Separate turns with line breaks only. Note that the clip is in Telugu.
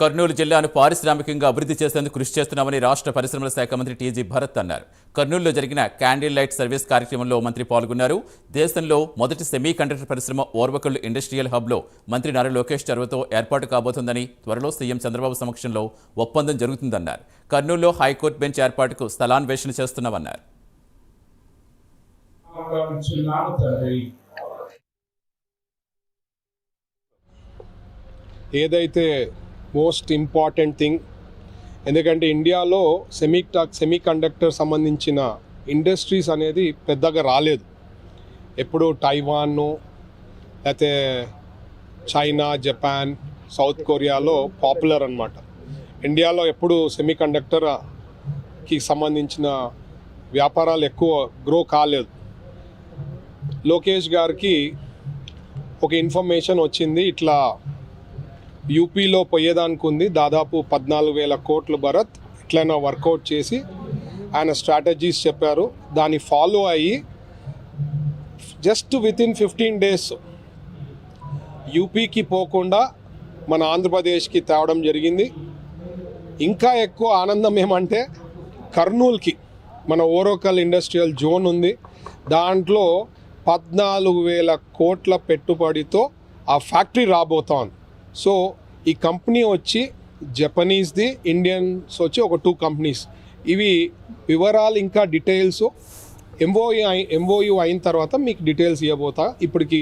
కర్నూలు జిల్లాను పారిశ్రామికంగా అభివృద్ధి చేసేందుకు కృషి చేస్తున్నామని రాష్ట్ర పరిశ్రమల శాఖ మంత్రి టీజీ భరత్ అన్నారు. కర్నూలులో జరిగిన క్యాండిల్ లైట్ సర్వీస్ కార్యక్రమంలో మంత్రి పాల్గొన్నారు. దేశంలో మొదటి సెమీ కండక్టర్ పరిశ్రమ ఓర్వకల్లు ఇండస్ట్రియల్ హబ్లో మంత్రి నారా లోకేష్ చొరవతో ఏర్పాటు కాబోతుందని, త్వరలో సీఎం చంద్రబాబు సమక్షంలో ఒప్పందం జరుగుతుందన్నారు. కర్నూలులో హైకోర్టు బెంచ్ ఏర్పాటుకు స్థలాన్వేషణ చేస్తున్నామన్నారు.
ఏదైతే మోస్ట్ ఇంపార్టెంట్ థింగ్, ఎందుకంటే ఇండియాలో సెమీ కండక్టర్ సంబంధించిన ఇండస్ట్రీస్ అనేది పెద్దగా రాలేదు. ఎప్పుడు టైవాన్, లేకపోతే చైనా, జపాన్, సౌత్ కొరియాలో పాపులర్ అన్నమాట. ఇండియాలో ఎప్పుడు సెమీ కండక్టర్కి సంబంధించిన వ్యాపారాలు ఎక్కువ గ్రో కాలేదు. లోకేష్ గారికి ఒక ఇన్ఫర్మేషన్ వచ్చింది, ఇట్లా యూపీలో పోయేదానికి ఉంది, దాదాపు 14,000 కోట్లు భరత్, ఇట్లైనా వర్కౌట్ చేసి ఆయన స్ట్రాటజీస్ చెప్పారు. దాన్ని ఫాలో అయ్యి జస్ట్ వితిన్ 15 days యూపీకి పోకుండా మన ఆంధ్రప్రదేశ్కి తేవడం జరిగింది. ఇంకా ఎక్కువ ఆనందం ఏమంటే కర్నూలుకి మన ఓరోకల్ ఇండస్ట్రియల్ జోన్ ఉంది, దాంట్లో 14,000 కోట్ల పెట్టుబడితో ఆ ఫ్యాక్టరీ రాబోతోంది. సో ఈ కంపెనీ వచ్చి జపనీస్ది, ఇండియన్స్ వచ్చి ఒక 2 కంపెనీస్. ఇవి వివరాలు ఇంకా డీటెయిల్స్ ఎంఓయూ అయిన తర్వాత మీకు డీటెయిల్స్ ఇవ్వబోతా. ఇప్పటికి